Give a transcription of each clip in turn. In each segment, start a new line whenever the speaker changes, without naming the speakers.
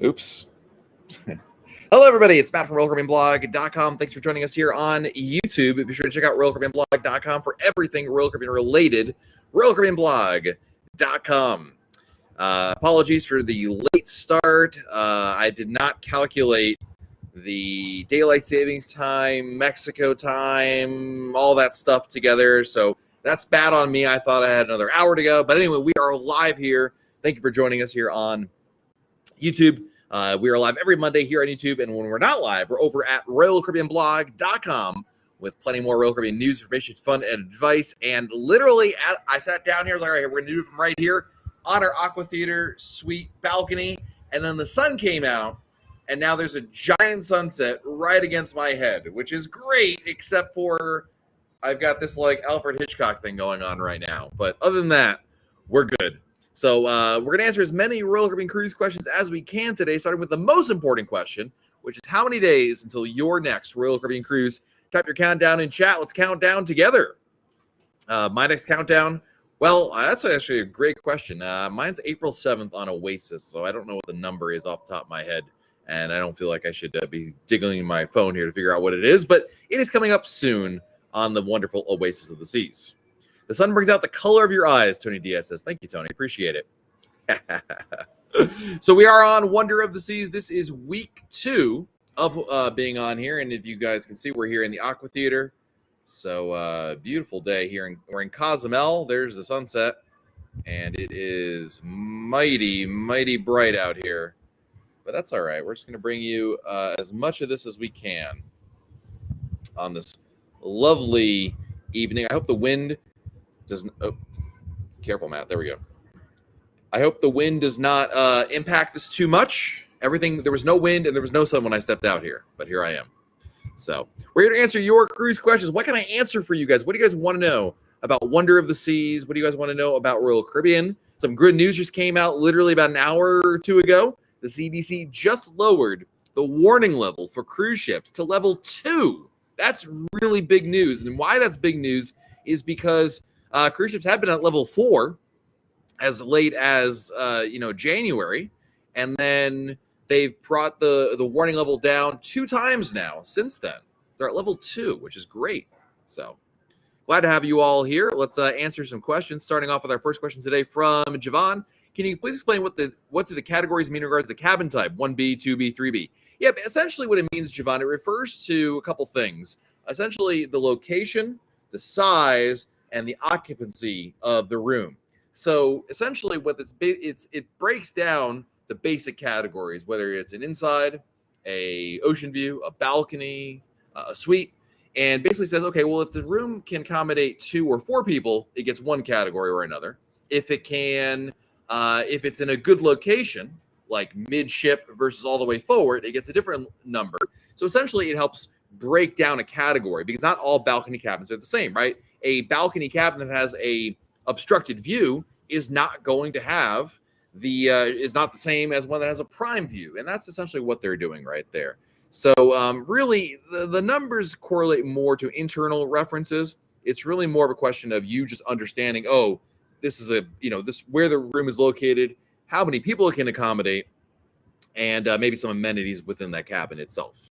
Oops. Hello, everybody. It's Matt from RoyalCaribbeanBlog.com. Thanks for joining us here on YouTube. Be sure to check out RoyalCaribbeanBlog.com for everything Royal Caribbean related. RoyalCaribbeanBlog.com. Apologies for the late start. I did not calculate the daylight savings time, Mexico time, all that stuff together. So that's bad on me. I thought I had another hour to go. But anyway, we are live here. Thank you for joining us here on YouTube. We are live every Monday here on YouTube, and when we're not live, we're over at RoyalCaribbeanBlog.com with plenty more Royal Caribbean news, information, fun, and advice. And literally, I sat down here, like, all right, we're going to do it from right here on our Aqua Theater suite balcony, and then the sun came out, and now there's a giant sunset right against my head, which is great, except for I've got this, like, Alfred Hitchcock thing going on right now. But other than that, we're good. So we're going to answer as many Royal Caribbean cruise questions as we can today, starting with the most important question, which is how many days until your next Royal Caribbean cruise? Type your countdown in chat. Let's count down together. My next countdown, well, that's actually a great question. Mine's April 7th on Oasis, so I don't know what the number is off the top of my head, and I don't feel like I should be digging my phone here to figure out what it is, but it is coming up soon on the wonderful Oasis of the Seas. The sun brings out the color of your eyes, Tony Diaz says. Thank you, Tony. Appreciate it. So we are on Wonder of the Seas. This is week 2 of being on here. And if you guys can see, we're here in the Aqua Theater. So beautiful day here. We're in Cozumel. There's the sunset. And it is mighty, mighty bright out here. But that's all right. We're just going to bring you as much of this as we can on this lovely evening. I hope the wind doesn't, oh, careful, Matt. There we go. I hope the wind does not impact us too much. There was no wind and there was no sun when I stepped out here, but here I am. So we're here to answer your cruise questions. What can I answer for you guys? What do you guys want to know about Wonder of the Seas? What do you guys want to know about Royal Caribbean? Some good news just came out literally about an hour or two ago. The CDC just lowered the warning level for cruise ships to level 2. That's really big news. And why that's big news is because cruise ships have been at level 4 as late as January, and then they've brought the warning level down 2 times now since then. They're at level 2, which is great. So glad to have you all here. Let's answer some questions. Starting off with our first question today from Javon. Can you please explain what do the categories mean in regards to the cabin type? 1B, 2B, 3B. Yeah, essentially what it means, Javon, it refers to a couple things. Essentially the location, the size, and the occupancy of the room. So essentially what it breaks down the basic categories, whether it's an inside, a ocean view, a balcony, a suite, and basically says, okay, well, if the room can accommodate 2 or 4 people, it gets one category or another. If it can, if it's in a good location, like midship versus all the way forward, it gets a different number. So essentially it helps break down a category because not all balcony cabins are the same, right? A balcony cabin that has a obstructed view is not going to have is not the same as one that has a prime view, and that's essentially what they're doing right there. So really the numbers correlate more to internal references. It's really more of a question of you just understanding, oh, this is this where the room is located, how many people it can accommodate, and maybe some amenities within that cabin itself.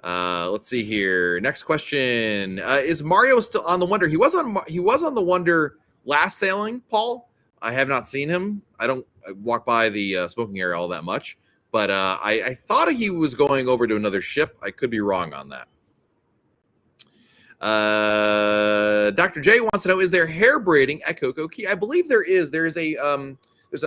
Let's see here. Next question. Is Mario still on the Wonder? He was on the Wonder last sailing, Paul. I have not seen him. I walk by the smoking area all that much, but I thought he was going over to another ship. I could be wrong on that. Dr. J wants to know, is there hair braiding at Coco Key? I believe there is. There's an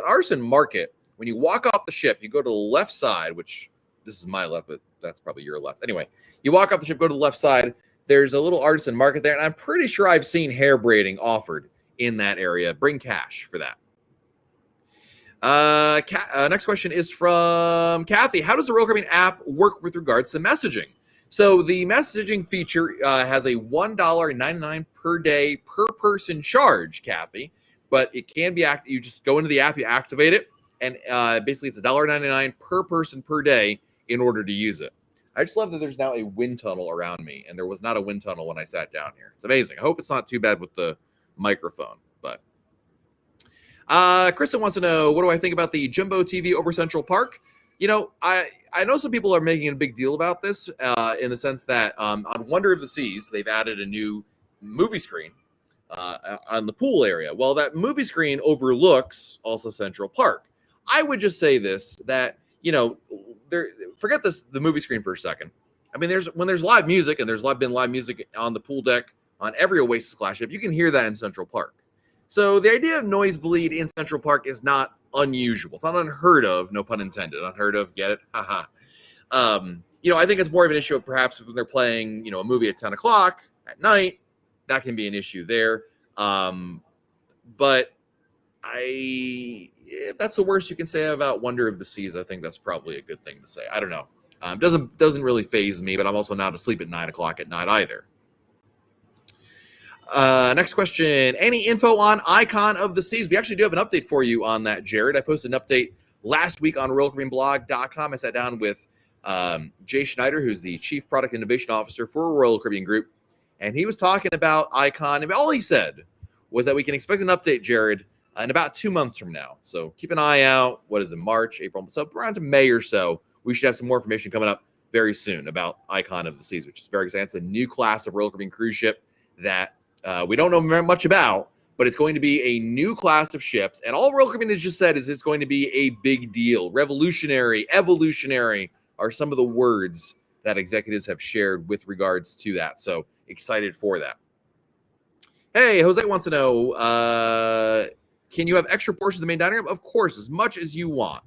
artisan market. When you walk off the ship, you go to the left side, which this is my left, but that's probably your left. Anyway, you walk off the ship, go to the left side. There's a little artisan market there, and I'm pretty sure I've seen hair braiding offered in that area. Bring cash for that. Next question is from Kathy. How does the Royal Caribbean app work with regards to messaging? So the messaging feature has a $1.99 per day per person charge, Kathy, but it can be you just go into the app, you activate it, and basically it's $1.99 per person per day in order to use it. I just love that there's now a wind tunnel around me, and there was not a wind tunnel when I sat down here. It's amazing. I hope it's not too bad with the microphone, but Kristen wants to know, what do I think about the Jumbo TV over Central Park? I know some people are making a big deal about this in the sense that on Wonder of the Seas, they've added a new movie screen on the pool area. Well, that movie screen overlooks also Central Park. I would just say this, that, forget the movie screen for a second. I mean, when there's live music, and been live music on the pool deck on every Oasis class ship, you can hear that in Central Park. So the idea of noise bleed in Central Park is not unusual. It's not unheard of, no pun intended. Unheard of, get it? Haha. I think it's more of an issue of perhaps when they're playing, a movie at 10 o'clock at night. That can be an issue there. But if that's the worst you can say about Wonder of the Seas, I think that's probably a good thing to say. I don't know. Doesn't really faze me, but I'm also not asleep at 9 o'clock at night either. Next question. Any info on Icon of the Seas? We actually do have an update for you on that, Jared. I posted an update last week on RoyalCaribbeanBlog.com. I sat down with Jay Schneider, who's the Chief Product Innovation Officer for Royal Caribbean Group, and he was talking about Icon, and all he said was that we can expect an update, Jared, in about 2 months from now. So keep an eye out. What is it, March, April? So around to May or so, we should have some more information coming up very soon about Icon of the Seas, which is very exciting. It's a new class of Royal Caribbean cruise ship that we don't know very much about, but it's going to be a new class of ships. And all Royal Caribbean has just said is it's going to be a big deal. Revolutionary, evolutionary are some of the words that executives have shared with regards to that. So excited for that. Hey, Jose wants to know, can you have extra portions of the main dining room? Of course, as much as you want.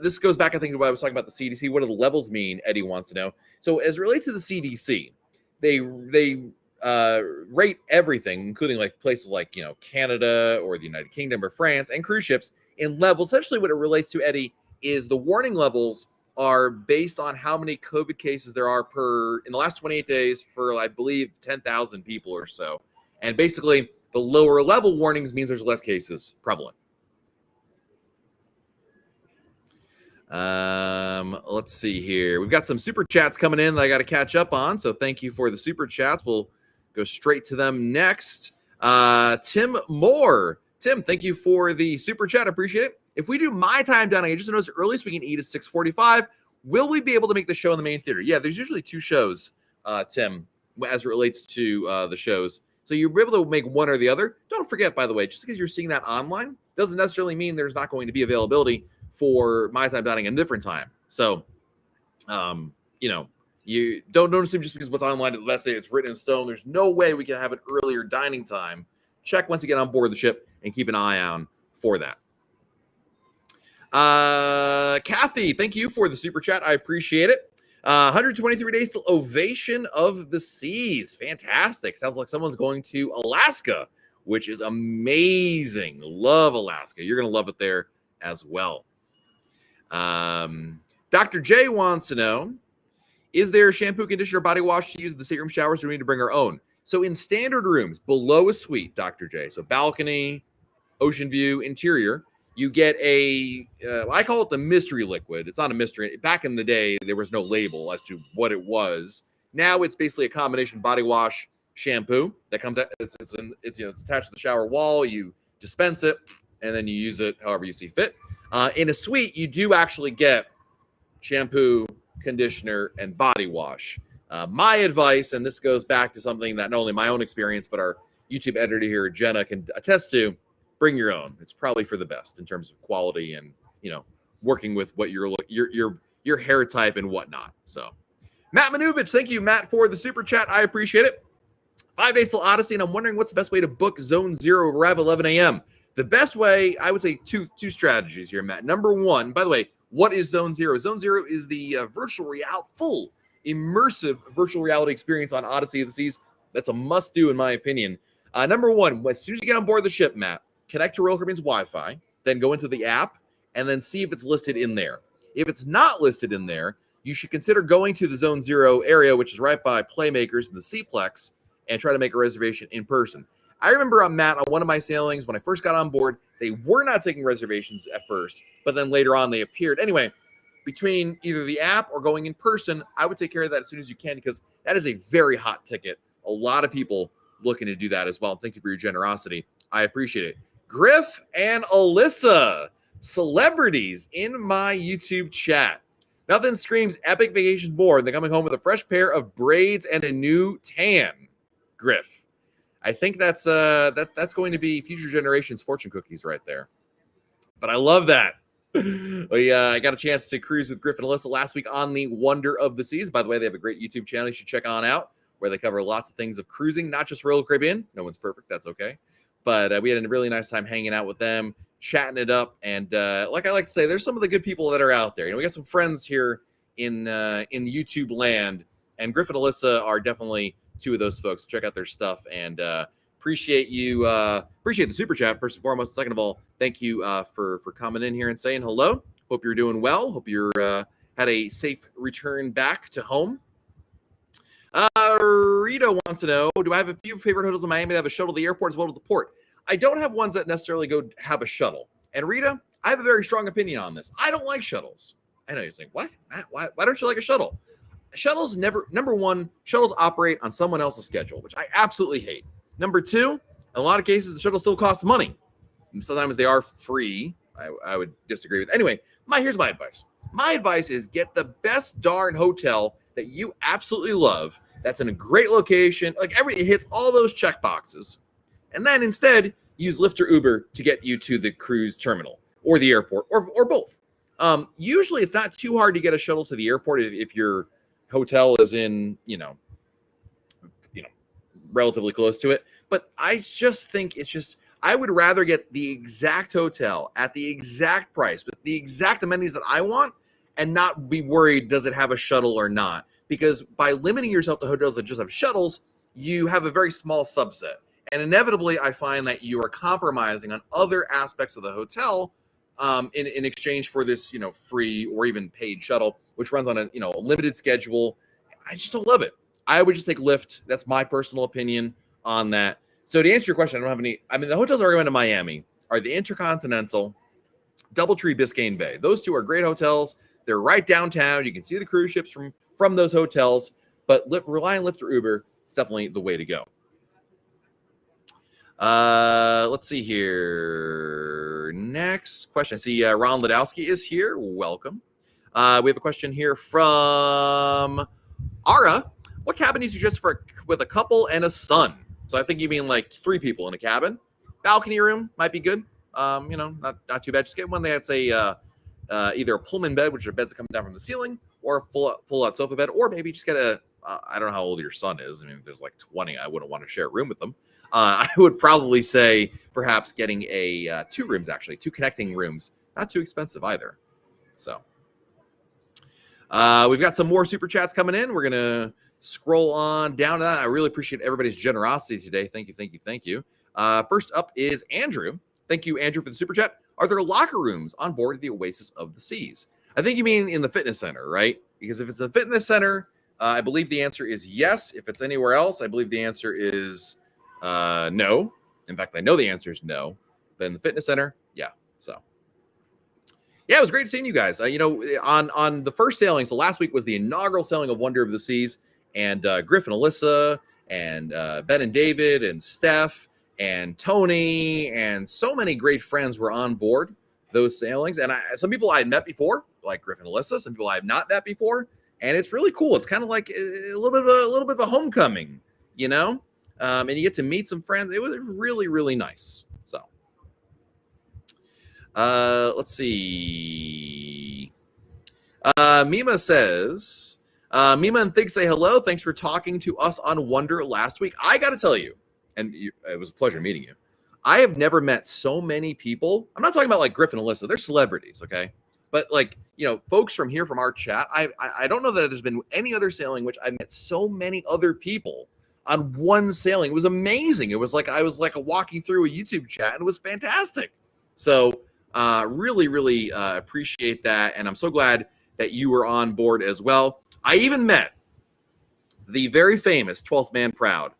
This goes back, I think, to what I was talking about the CDC. What do the levels mean? Eddie wants to know. So as it relates to the CDC, they rate everything, including like places like, Canada or the United Kingdom or France, and cruise ships in levels. Essentially what it relates to, Eddie, is the warning levels are based on how many COVID cases there are in the last 28 days for, I believe, 10,000 people or so. And basically the lower level warnings means there's less cases prevalent. Let's see here. We've got some super chats coming in that I got to catch up on. So thank you for the super chats. We'll go straight to them next. Tim Moore. Tim, thank you for the super chat. Appreciate it. If we do my time dining, I just noticed the earliest we can eat is 6:45. Will we be able to make the show in the main theater? Yeah, there's usually 2 shows, Tim, as it relates to the shows. So you'll be able to make one or the other. Don't forget, by the way, just because you're seeing that online doesn't necessarily mean there's not going to be availability for my time dining a different time. So, you don't assume just because what's online, let's say it's written in stone, there's no way we can have an earlier dining time. Check once you get on board the ship and keep an eye on for that. Kathy, thank you for the super chat. I appreciate it. 123 days till Ovation of the Seas. Fantastic. Sounds like someone's going to Alaska, which is amazing. Love Alaska. You're going to love it there as well. Dr. J wants to know, is there shampoo, conditioner, body wash to use in the stateroom showers, or do we need to bring our own? So in standard rooms, below a suite, Dr. J, so balcony, ocean view, interior, you get I call it the mystery liquid. It's not a mystery. Back in the day, there was no label as to what it was. Now it's basically a combination body wash, shampoo that comes out. It's attached to the shower wall. You dispense it, and then you use it however you see fit. In a suite, you do actually get shampoo, conditioner, and body wash. My advice, and this goes back to something that not only my own experience, but our YouTube editor here, Jenna, can attest to, bring your own. It's probably for the best in terms of quality and, working with what your hair type and whatnot. So, Matt Manuvich, thank you, Matt, for the super chat. I appreciate it. 5 days till Odyssey, and I'm wondering what's the best way to book Zone 0 arrive 11 a.m. The best way, I would say two strategies here, Matt. Number one, by the way, what is Zone 0? Zone 0 is the full immersive virtual reality experience on Odyssey of the Seas. That's a must-do, in my opinion. Number one, as soon as you get on board the ship, Matt, connect to Royal Caribbean's Wi-Fi, then go into the app, and then see if it's listed in there. If it's not listed in there, you should consider going to the Zone 0 area, which is right by Playmakers in the Seaplex, and try to make a reservation in person. I remember, Matt, on one of my sailings, when I first got on board, they were not taking reservations at first, but then later on they appeared. Anyway, between either the app or going in person, I would take care of that as soon as you can, because that is a very hot ticket. A lot of people looking to do that as well. Thank you for your generosity. I appreciate it. Griff and Alyssa, celebrities in my YouTube chat. Nothing screams epic vacation more than coming home with a fresh pair of braids and a new tan. Griff. I think that's going to be future generations' fortune cookies right there. But I love that. I got a chance to cruise with Griff and Alyssa last week on the Wonder of the Seas. By the way, they have a great YouTube channel you should check on out where they cover lots of things of cruising, not just Royal Caribbean. No one's perfect. That's okay. But we had a really nice time hanging out with them, chatting it up. And like I like to say, there's some of the good people that are out there. We got some friends here in YouTube land, and Griff and Alyssa are definitely two of those folks. Check out their stuff, and appreciate the super chat first and foremost. Second of all, thank you for coming in here and saying hello. Hope you're doing well. Hope you're had a safe return back to home. Rita wants to know, do I have a few favorite hotels in Miami that have a shuttle to the airport as well as the port? I don't have ones that necessarily have a shuttle. And Rita, I have a very strong opinion on this. I don't like shuttles. I know you're saying, what? Why don't you like a shuttle? Shuttles number one, shuttles operate on someone else's schedule, which I absolutely hate. Number two, in a lot of cases, the shuttle still costs money. And sometimes they are free. I would disagree with. Anyway, here's my advice. My advice is get the best darn hotel that you absolutely love. That's in a great location. Like it hits all those check boxes. And then instead use Lyft or Uber to get you to the cruise terminal or the airport or both. Usually it's not too hard to get a shuttle to the airport if your hotel is in, relatively close to it. But I just think I would rather get the exact hotel at the exact price with the exact amenities that I want and not be worried, does it have a shuttle or not? Because by limiting yourself to hotels that just have shuttles, you have a very small subset. And inevitably, I find that you are compromising on other aspects of the hotel in exchange for this, free or even paid shuttle, which runs on a limited schedule. I just don't love it. I would just take Lyft. That's my personal opinion on that. So to answer your question, I don't have any. I mean, the hotels I recommend in Miami are the Intercontinental, DoubleTree, Biscayne Bay. Those two are great hotels. They're right downtown. You can see the cruise ships from those hotels. But rely on Lyft or Uber. It's definitely the way to go. Let's see here. Next question. I see Ron Ladowski is here. Welcome. We have a question here from Ara. What cabin do you suggest with a couple and a son? So I think you mean like 3 people in a cabin. Balcony room might be good. Not too bad. Just get one that's either a Pullman bed, which are beds that come down from the ceiling, or a full out sofa bed, or maybe just get I don't know how old your son is. I mean, if there's like 20, I wouldn't want to share a room with them. I would probably say perhaps getting 2 rooms, actually, 2 connecting rooms. Not too expensive either. So we've got some more super chats coming in. We're going to scroll on down to that. I really appreciate everybody's generosity today. Thank you. First up is Andrew. Thank you, Andrew, for the super chat. Are there locker rooms on board the Oasis of the Seas? I think you mean in the fitness center, right? Because if it's a fitness center, I believe the answer is yes. If it's anywhere else, I believe the answer is no. In fact, I know the answer is no. But in the fitness center, yeah. So, yeah, it was great seeing you guys. On the first sailing, so last week was the inaugural sailing of Wonder of the Seas, and Griff and Alyssa and Ben and David and Steph and Tony and so many great friends were on board those sailings. And some people I had met before, like Griff and Alyssa. Some people I have not met before, and it's really cool. It's kind of like a little bit of a homecoming, and you get to meet some friends. It was really, really nice. So, let's see. Mima says, Mima and Thig say hello. Thanks for talking to us on Wonder last week. I got to tell you, and it was a pleasure meeting you. I have never met so many people. I'm not talking about like Griff and Alyssa. They're celebrities, okay? But like, folks from here, from our chat, I don't know that there's been any other sailing which I met so many other people on one sailing. It was amazing. It was like I was like walking through a YouTube chat, and it was fantastic. So really, really appreciate that. And I'm so glad that you were on board as well. I even met the very famous 12th Man Proud.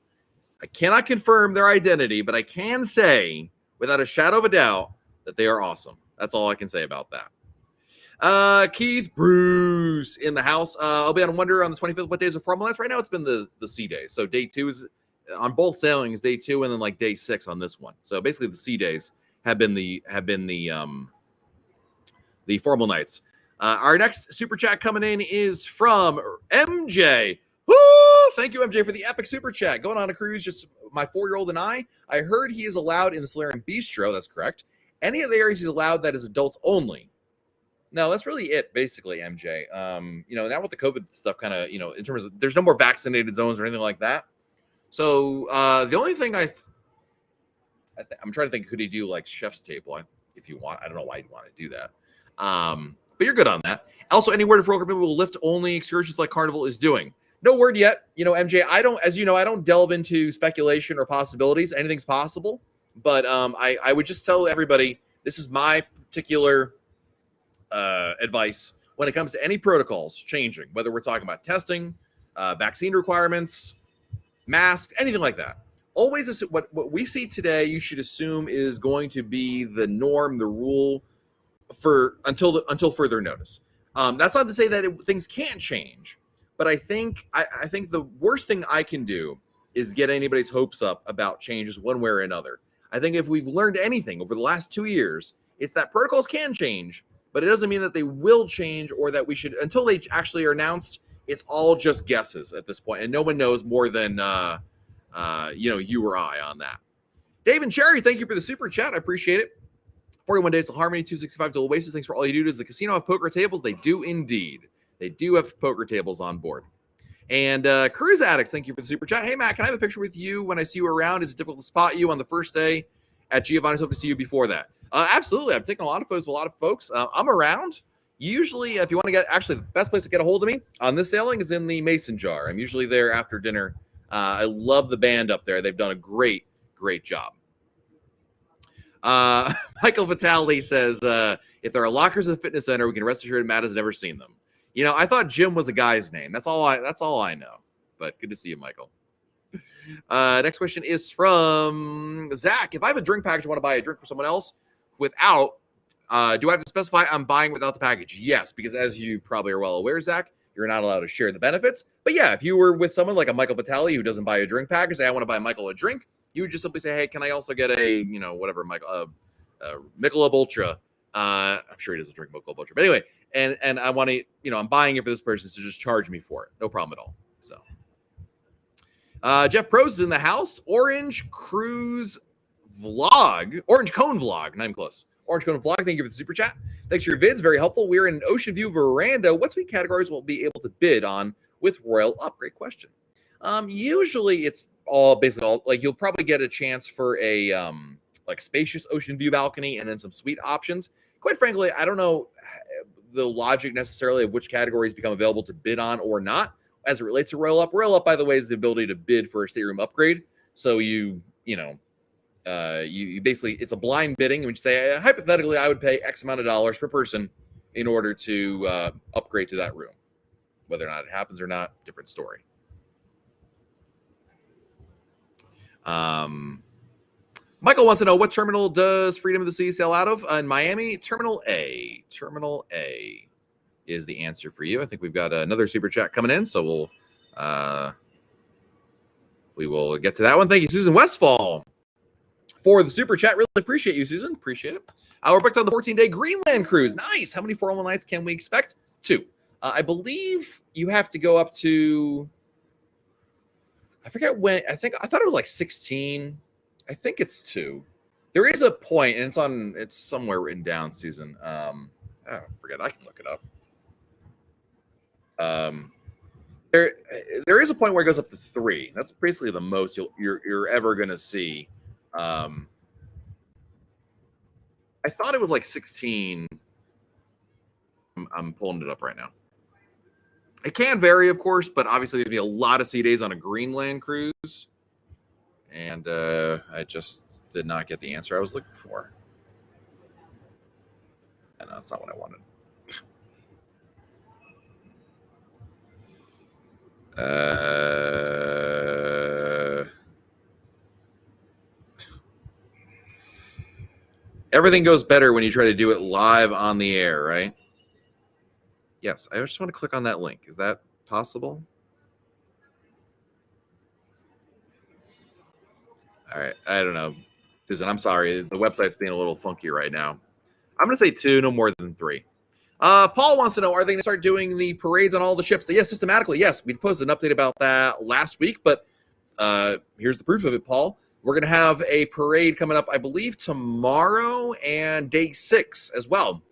I cannot confirm their identity, but I can say without a shadow of a doubt that they are awesome. That's all I can say about that. Keith Bruce in the house. I'll be on Wonder on the 25th. What days are formalized? Right now it's been the sea days. So day 2 is on both sailings, day 2, and then like day 6 on this one. So basically the sea days. have been the formal nights. Our next super chat coming in is from MJ. Woo! Thank you, MJ, for the epic super chat. Going on a cruise, just my 4-year-old and I heard he is allowed in the Solarium Bistro. That's correct. Any of the areas he's allowed that is adults only. No, that's really it, basically, MJ. Now with the COVID stuff, kind of, in terms of there's no more vaccinated zones or anything like that. So the only thing I'm trying to think, could he do like chef's table? If you want, I don't know why you'd want to do that. But you're good on that. Also, any word of program will lift only excursions like Carnival is doing. No word yet. MJ, I don't delve into speculation or possibilities. Anything's possible. But I would just tell everybody, this is my particular advice when it comes to any protocols changing, whether we're talking about testing, vaccine requirements, masks, anything like that. Always what we see today, you should assume is going to be the norm, the rule for until further notice. That's not to say that things can't change, but I think the worst thing I can do is get anybody's hopes up about changes one way or another. I think if we've learned anything over the last 2 years, it's that protocols can change, but it doesn't mean that they will change or that we should, until they actually are announced. It's all just guesses at this point, and no one knows more than you or I on that. Dave and Cherry, thank you for the super chat. I appreciate it. 41 Days to Harmony, 265 to Oasis. Thanks for all you do. Does the casino have poker tables? They do indeed. They do have poker tables on board. And Cruise Addicts, thank you for the super chat. Hey, Matt, can I have a picture with you when I see you around? Is it difficult to spot you on the first day at Giovanni's? Hope to see you before that. Absolutely. I've taken a lot of photos with a lot of folks. I'm around. Usually, if you want to get, actually, the best place to get a hold of me on this sailing is in the Mason Jar. I'm usually there after dinner. I love the band up there. They've done a great job. Michael Vitale says, if there are lockers in the fitness center, we can rest assured Matt has never seen them. I thought Jim was a guy's name. That's all I know. But good to see you, Michael. Next question is from Zach. If I have a drink package, I want to buy a drink for someone else without, do I have to specify I'm buying without the package? Yes, because as you probably are well aware, Zach, you're not allowed to share the benefits. But yeah, if you were with someone like a Michael Vitale who doesn't buy a drink package, say I want to buy Michael a drink, you would just simply say, hey, can I also get a, whatever, Michael, Michelob Ultra. I'm sure he doesn't drink Michelob Ultra. But anyway, and I want to, I'm buying it for this person, so just charge me for it. No problem at all. So Jeff Prose is in the house. Orange Cone Vlog. Not even close. Orange Cone Vlog, thank you for the super chat. Thanks for your vids, very helpful. We're in an Ocean View veranda. What sweet categories will be able to bid on with Royal Up? Great question. Usually it's basically all, like, you'll probably get a chance for a like spacious ocean view balcony and then some suite options. Quite frankly, I don't know the logic necessarily of which categories become available to bid on or not as it relates to Royal Up. Royal Up, by the way, is the ability to bid for a stateroom upgrade. So you basically, it's a blind bidding, and you say, hypothetically, I would pay X amount of dollars per person in order to upgrade to that room. Whether or not it happens or not, different story. Michael wants to know, what terminal does Freedom of the Seas sail out of? In Miami, Terminal A. Terminal A is the answer for you. I think we've got another super chat coming in, so we will get to that one. Thank you, Susan Westfall, for the super chat. Really appreciate you, Susan. Appreciate it. We're booked on the 14-day Greenland cruise. Nice. How many 401 nights can we expect? 2. I believe you have to go up to, I forget when. I thought it was like 16. I think it's 2. There is a point, and it's somewhere written down, Susan. I forget. I can look it up. There is a point where it goes up to 3. That's basically the most you're ever going to see. I thought it was like 16. I'm pulling it up right now. It can vary, of course, but obviously there'd be a lot of sea days on a Greenland cruise. And I just did not get the answer I was looking for. No, that's not what I wanted. Everything goes better when you try to do it live on the air, right? Yes, I just want to click on that link. Is that possible? All right, I don't know. Susan, I'm sorry. The website's being a little funky right now. I'm going to say 2, no more than 3. Paul wants to know, are they going to start doing the parades on all the ships? Yes, systematically, yes. We posted an update about that last week, but here's the proof of it, Paul. We're going to have a parade coming up, I believe, tomorrow and day 6 as well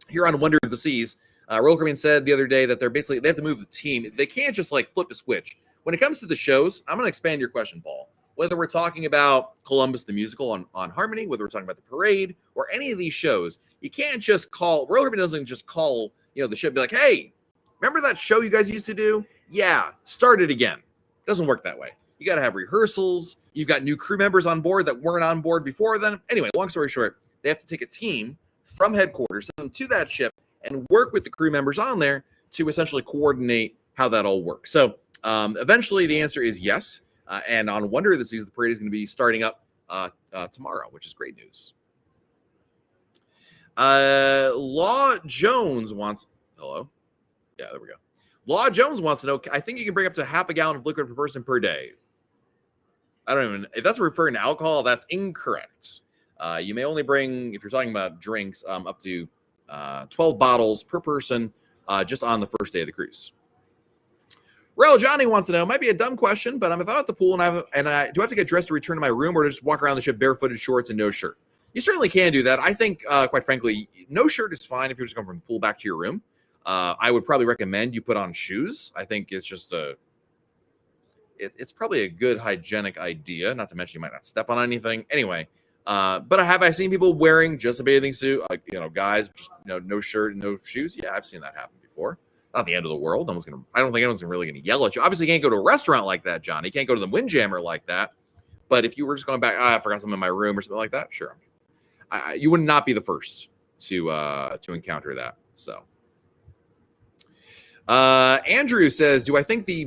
here on Wonder of the Seas. Royal Caribbean said the other day that they have to move the team. They can't just like flip a switch. When it comes to the shows, I'm going to expand your question, Paul. Whether we're talking about Columbus the musical on Harmony, whether we're talking about the parade or any of these shows, you can't just call. Royal Caribbean doesn't just call the ship, be like, hey, remember that show you guys used to do? Yeah, start it again. It doesn't work that way. You got to have rehearsals. You've got new crew members on board that weren't on board before then. Anyway, long story short, they have to take a team from headquarters, send them to that ship, and work with the crew members on there to essentially coordinate how that all works. So eventually the answer is yes. And on Wonder of the Seas, the parade is going to be starting up tomorrow, which is great news. Law Jones wants... Hello? Yeah, there we go. Law Jones wants to know, I think you can bring up to half a gallon of liquid per person per day. I don't even... If that's referring to alcohol, that's incorrect. You may only bring, if you're talking about drinks, up to 12 bottles per person just on the first day of the cruise. Real Johnny wants to know, might be a dumb question, but if I'm at the pool and I do I have to get dressed to return to my room or just walk around the ship barefooted, shorts, and no shirt? You certainly can do that. I think, quite frankly, no shirt is fine if you're just going from the pool back to your room. I would probably recommend you put on shoes. I think it's just it's probably a good hygienic idea, not to mention you might not step on anything. Anyway, but have I seen people wearing just a bathing suit, guys, just, no shirt and no shoes? Yeah, I've seen that happen before. Not the end of the world. I don't think anyone's really going to yell at you. Obviously, you can't go to a restaurant like that, Johnny. You can't go to the Windjammer like that. But if you were just going back, I forgot something in my room or something like that, sure. You would not be the first to encounter that. So, Andrew says, do I think the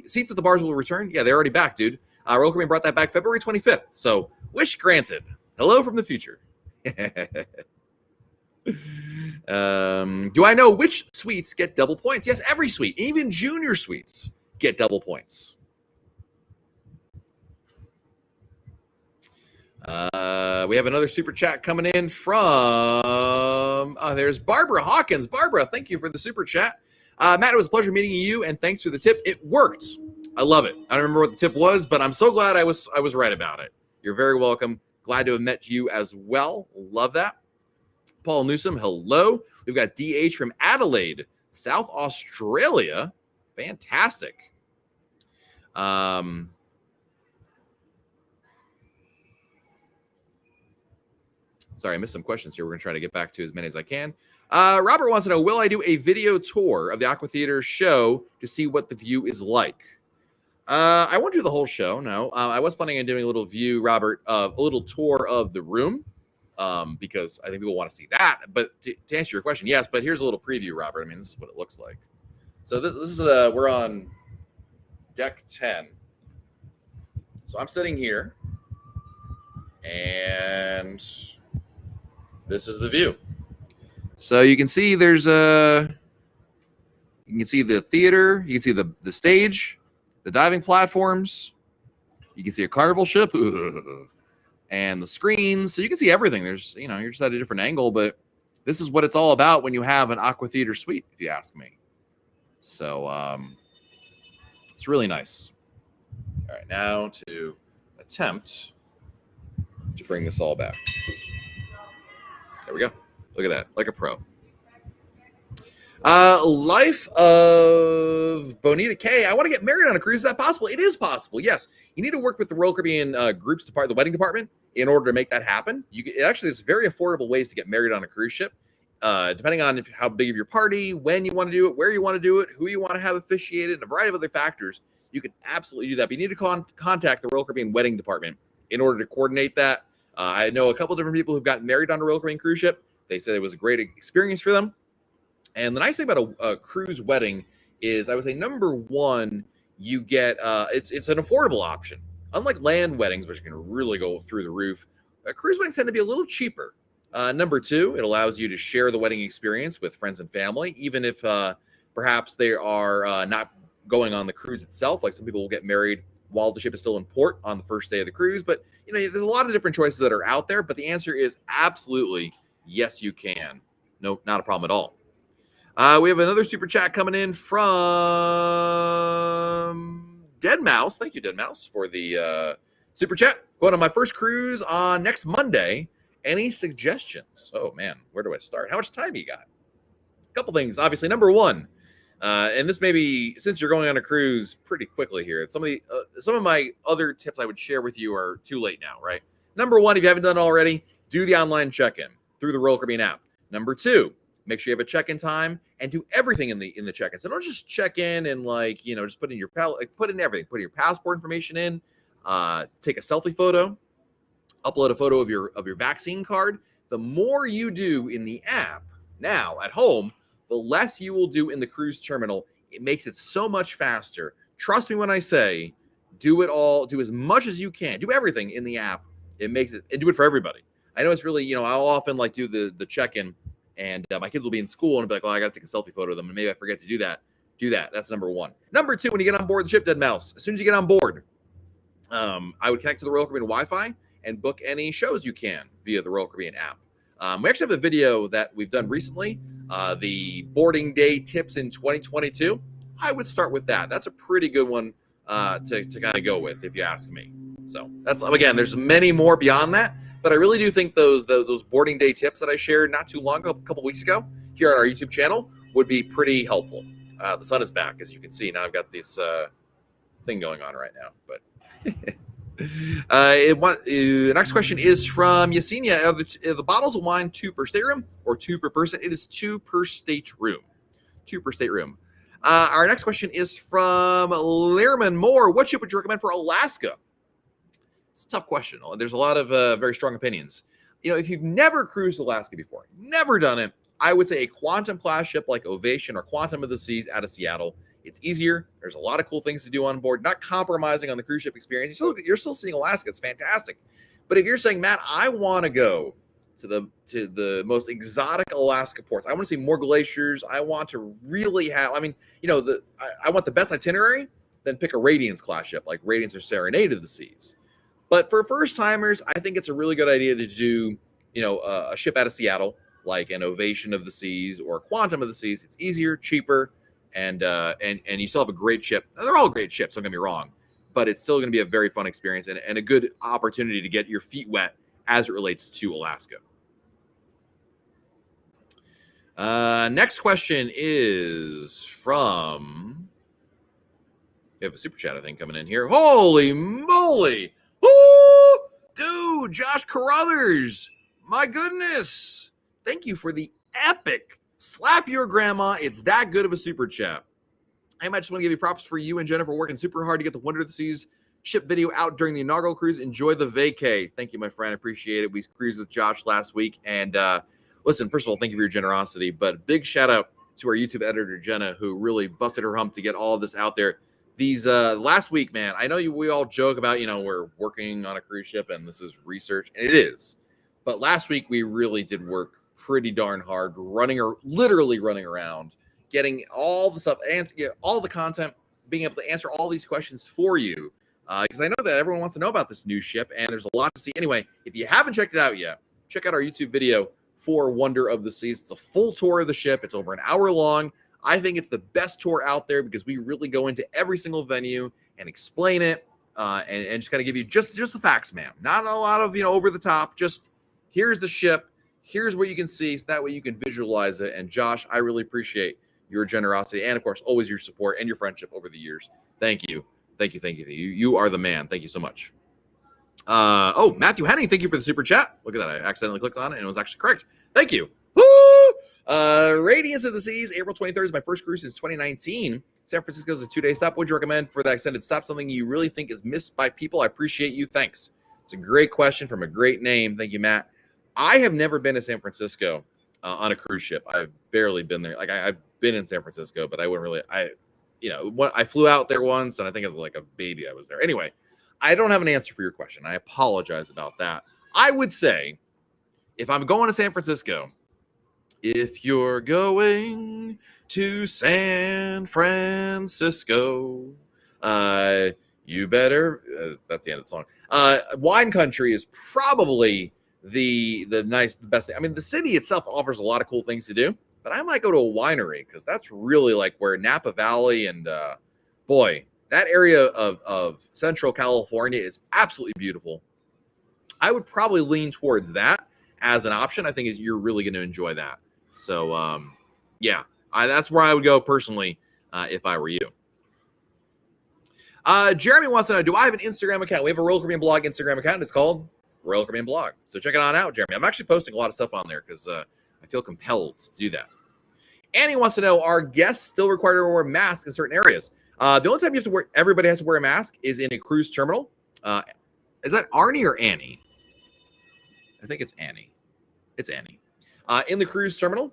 seats at the bars will return? Yeah, they're already back, dude. Royal Caribbean brought that back February 25th. So, wish granted. Hello from the future. Do I know which suites get double points? Yes, every suite, even junior suites, get double points. We have another super chat coming in from there's Barbara Hawkins. Barbara, thank you for the super chat. Matt, it was a pleasure meeting you, and thanks for the tip. It worked. I love it. I don't remember what the tip was, but I'm so glad I was right about it. You're very welcome. Glad to have met you as well. Love that. Paul Newsom, hello. We've got DH from Adelaide, South Australia. Fantastic. Sorry, I missed some questions here. We're going to try to get back to as many as I can. Robert wants to know, will I do a video tour of the Aqua Theater show to see what the view is like? I won't do the whole show, no. I was planning on doing a little view, Robert, of a little tour of the room. Because I think people want to see that. But to answer your question, yes. But here's a little preview, Robert. I mean, this is what it looks like. So this is we're on deck 10. So I'm sitting here, and this is the view. So you can see there's you can see the theater, you can see the stage, the diving platforms, you can see a carnival ship. And the screens, so you can see everything. There's, you're just at a different angle, but this is what it's all about when you have an Aqua Theater suite, if you ask me. So it's really nice. All right, now to attempt to bring this all back. There we go. Look at that, like a pro. Life of Bonita K. I want to get married on a cruise. Is that possible? It is possible. Yes. You need to work with the Royal Caribbean groups department, the wedding department, in order to make that happen. There's very affordable ways to get married on a cruise ship, depending on how big of your party, when you want to do it, where you want to do it, who you want to have officiated, and a variety of other factors. You can absolutely do that. But you need to contact the Royal Caribbean wedding department in order to coordinate that. I know a couple different people who've gotten married on a Royal Caribbean cruise ship. They said it was a great experience for them. And the nice thing about a cruise wedding is, I would say, number one, you get it's an affordable option. Unlike land weddings, which can really go through the roof, cruise weddings tend to be a little cheaper. Number two, it allows you to share the wedding experience with friends and family, even if perhaps they are not going on the cruise itself. Like some people will get married while the ship is still in port on the first day of the cruise. But there's a lot of different choices that are out there, but the answer is absolutely yes, you can. No, not a problem at all. We have another super chat coming in from Dead Mouse. Thank you, Dead Mouse, for the super chat. Going on my first cruise on next Monday. Any suggestions? Oh, man, where do I start? How much time you got? A couple things, obviously. Number one, and this may be, since you're going on a cruise pretty quickly here, some of my other tips I would share with you are too late now, right? Number one, if you haven't done it already, do the online check-in through the Royal Caribbean app. Number two, make sure you have a check-in time and do everything in the check-in. So don't just check in and just put in put in everything. Put your passport information in, take a selfie photo, upload a photo of your vaccine card. The more you do in the app now at home, the less you will do in the cruise terminal. It makes it so much faster. Trust me when I say, do it all, do as much as you can, do everything in the app. It makes it, and do it for everybody. I know it's really, I'll often do the check-in, and my kids will be in school and be like, well, I got to take a selfie photo of them, and maybe I forget to do that. Do that. That's number one. Number two, when you get on board the ship, Dead Mouse, as soon as you get on board, I would connect to the Royal Caribbean Wi-Fi and book any shows you can via the Royal Caribbean app. We actually have a video that we've done recently, the boarding day tips in 2022. I would start with that. That's a pretty good one to kind of go with, if you ask me. So that's, again, there's many more beyond that, but I really do think those boarding day tips that I shared not too long ago, a couple weeks ago, here on our YouTube channel would be pretty helpful. The sun is back, as you can see. Now I've got this thing going on right now, but the next question is from Yesenia. Are the bottles of wine 2 per stateroom or 2 per person? It is 2 per stateroom. 2 per stateroom. Our next question is from Learman Moore. What ship would you recommend for Alaska? It's a tough question. There's a lot of very strong opinions. If you've never cruised Alaska before, never done it, I would say a Quantum class ship like Ovation or Quantum of the Seas out of Seattle. It's easier. There's a lot of cool things to do on board, not compromising on the cruise ship experience. You're still seeing Alaska. It's fantastic. But if you're saying, Matt, I want to go to the most exotic Alaska ports, I want to see more glaciers. I want to really have, I want the best itinerary, then pick a Radiance class ship like Radiance or Serenade of the Seas. But for first timers, I think it's a really good idea to do, a ship out of Seattle, like an Ovation of the Seas or a Quantum of the Seas. It's easier, cheaper, and you still have a great ship. They're all great ships, don't get me wrong, but it's still going to be a very fun experience and a good opportunity to get your feet wet as it relates to Alaska. Next question is from, we have a super chat, I think, coming in here. Holy moly! Woo! Dude, Josh Carruthers, my goodness. Thank you for the epic slap your grandma. It's that good of a super chat. I might just want to give you props for you and Jennifer working super hard to get the Wonder of the Seas ship video out during the inaugural cruise. Enjoy the vacay. Thank you, my friend. I appreciate it. We cruised with Josh last week. And listen, first of all, thank you for your generosity. But big shout out to our YouTube editor, Jenna, who really busted her hump to get all of this out there. These last week, man, I know we all joke about, we're working on a cruise ship and this is research, and it is. But last week, we really did work pretty darn hard, literally running around, getting all the stuff, all the content, being able to answer all these questions for you. Because I know that everyone wants to know about this new ship, and there's a lot to see. Anyway, if you haven't checked it out yet, check out our YouTube video for Wonder of the Seas. It's a full tour of the ship. It's over an hour long. I think it's the best tour out there because we really go into every single venue and explain it and just kind of give you just the facts, ma'am. Not a lot of, over the top. Just here's the ship. Here's what you can see. So that way you can visualize it. And Josh, I really appreciate your generosity and, of course, always your support and your friendship over the years. Thank you. Thank you. Thank you. You are the man. Thank you so much. Matthew Henning, thank you for the super chat. Look at that. I accidentally clicked on it and it was actually correct. Thank you. Woo! Radiance of the Seas, April 23rd is my first cruise since 2019. San Francisco is a 2-day stop. Would you recommend for that extended stop something you really think is missed by people? I appreciate you. Thanks. It's a great question from a great name. Thank you, Matt. I have never been to San Francisco on a cruise ship. I've barely been there. I've been in San Francisco, but I wouldn't really. I flew out there once, and I think as like a baby I was there. Anyway, I don't have an answer for your question. I apologize about that. I would say, if I'm going to San Francisco, if you're going to San Francisco, You better. That's the end of the song. Wine country is probably the best thing. I mean, the city itself offers a lot of cool things to do, but I might go to a winery because that's really like where Napa Valley and boy, that area of Central California is absolutely beautiful. I would probably lean towards that as an option. I think you're really going to enjoy that. So, yeah, that's where I would go personally if I were you. Jeremy wants to know, do I have an Instagram account? We have a Royal Caribbean Blog Instagram account. It's called Royal Caribbean Blog. So check it on out, Jeremy. I'm actually posting a lot of stuff on there because I feel compelled to do that. Annie wants to know, are guests still required to wear masks in certain areas? The only time you have to wear, everybody has to wear a mask is in a cruise terminal. Is that Arnie or Annie? I think it's Annie. It's Annie. In the cruise terminal,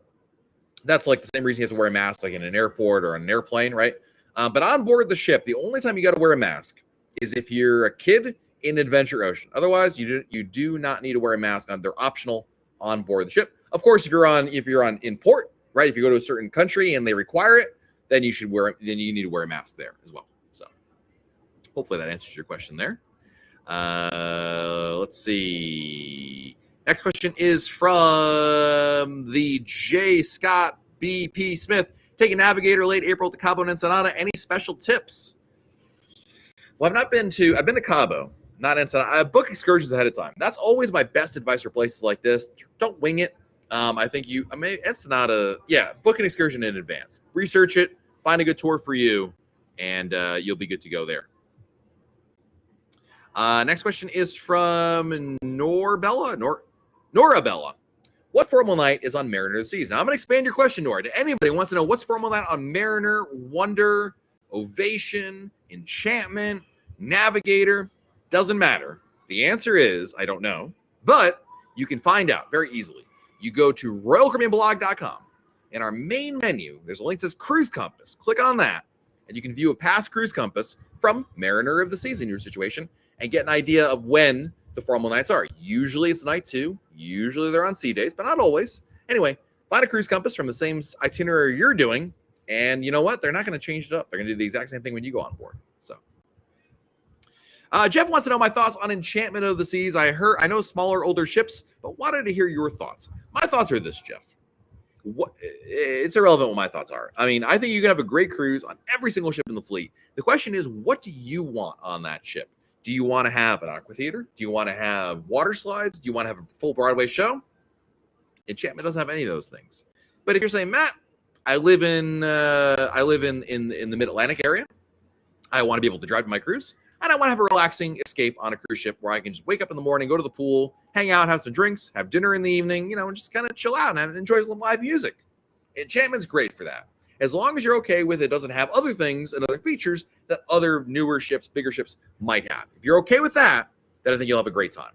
that's like the same reason you have to wear a mask like in an airport or on an airplane, right? But on board the ship, the only time you got to wear a mask is if you're a kid in Adventure Ocean. Otherwise, you do not need to wear a mask on. They're optional on board the ship. Of course, if you're on in port, right? If you go to a certain country and they require it, then you need to wear a mask there as well. So hopefully that answers your question there. Let's see. Next question is from the J. Scott B.P. Smith. Take a navigator late April to Cabo and Ensenada. Any special tips? Well, I've been to Cabo, not Ensenada. I book excursions ahead of time. That's always my best advice for places like this. Don't wing it. Ensenada, book an excursion in advance. Research it, find a good tour for you, and you'll be good to go there. Next question is from Norabella. What formal night is on Mariner of the Seas? Now, I'm going to expand your question, Nora. To anybody who wants to know what's formal night on Mariner, Wonder, Ovation, Enchantment, Navigator, doesn't matter. The answer is, I don't know, but you can find out very easily. You go to RoyalCaribbeanBlog.com. In our main menu, there's a link that says Cruise Compass. Click on that, and you can view a past cruise compass from Mariner of the Seas in your situation and get an idea of when the formal nights are. Usually it's night 2. Usually they're on sea days, but not always. Anyway, find a cruise compass from the same itinerary you're doing, and you know what? They're not going to change it up. They're going to do the exact same thing when you go on board. So, Jeff wants to know my thoughts on Enchantment of the Seas. I know smaller, older ships, but wanted to hear your thoughts. My thoughts are this, Jeff. It's irrelevant what my thoughts are. I mean, I think you can have a great cruise on every single ship in the fleet. The question is, what do you want on that ship? Do you want to have an Aqua Theater? Do you want to have water slides? Do you want to have a full Broadway show? Enchantment doesn't have any of those things. But if you're saying, Matt, I live in the Mid-Atlantic area. I want to be able to drive my cruise, and I want to have a relaxing escape on a cruise ship where I can just wake up in the morning, go to the pool, hang out, have some drinks, have dinner in the evening, and just kind of chill out and enjoy some live music. Enchantment's great for that. As long as you're okay with it, doesn't have other things and other features that other newer ships, bigger ships might have. If you're okay with that, then I think you'll have a great time.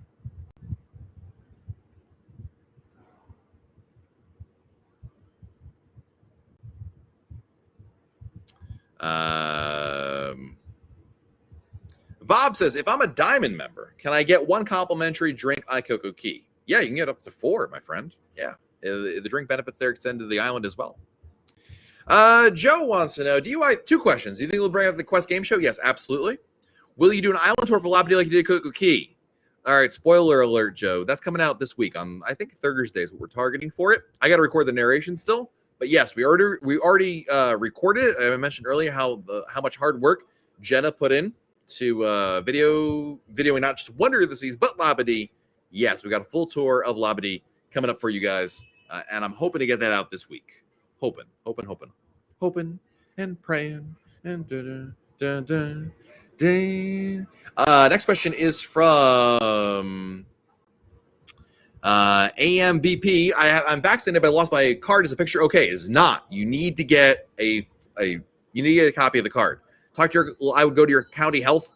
Bob says, if I'm a Diamond member, can I get one complimentary drink on Coco Key? Yeah, you can get up to 4, my friend. Yeah, the drink benefits there extend to the island as well. Joe wants to know, 2 questions. Do you think we'll bring up the Quest game show? Yes, absolutely. Will you do an island tour for Labadee like you did Coco Key? All right, spoiler alert, Joe. That's coming out this week on, I think, Thursday is what we're targeting for it. I got to record the narration still. But yes, we already recorded it. I mentioned earlier how much hard work Jenna put in to videoing not just Wonder of the Seas, but Labadee. Yes, we got a full tour of Labadee coming up for you guys. And I'm hoping to get that out this week. Hoping and praying and next question is from AMVP. I'm vaccinated, but I lost my card. Is a picture okay? It is not. You need to get a copy of the card. I would go to your county health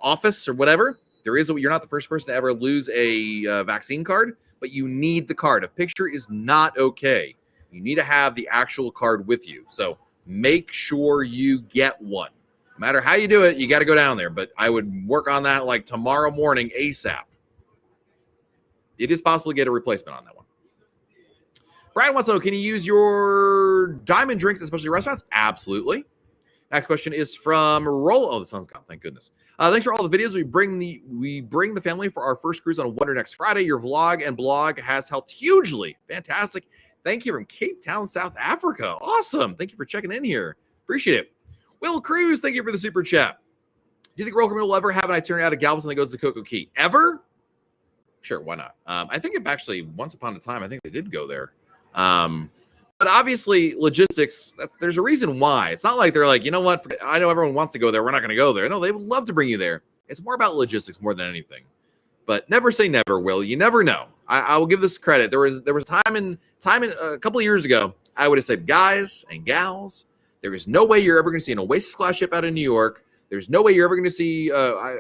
office or whatever. You're not the first person to ever lose a vaccine card, but you need the card. A picture is not okay. You need to have the actual card with you. So make sure you get one. No matter how you do it, you got to go down there. But I would work on that like tomorrow morning ASAP. It is possible to get a replacement on that one. Brian wants to know, can you use your Diamond drinks, especially restaurants? Absolutely. Next question is from Roll. Oh, the sun's gone. Thank goodness. Thanks for all the videos. We bring the family for our first cruise on Wonder next Friday. Your vlog and blog has helped hugely. Fantastic. Thank you from Cape Town, South Africa. Awesome. Thank you for checking in here. Appreciate it. Will Cruz, thank you for the super chat. Do you think Royal Caribbean will ever have an itinerary out of Galveston that goes to Coco Key? Ever? Sure, why not? I think it actually, once upon a time, I think they did go there. But obviously, logistics, there's a reason why. It's not like they're like, you know what, I know everyone wants to go there. We're not going to go there. No, they would love to bring you there. It's more about logistics more than anything. But never say never, Will. You never know. I will give this credit. There was time in a couple of years ago, I would have said, guys and gals, there is no way you're ever going to see an Oasis class ship out of New York. There's no way you're ever going to see, I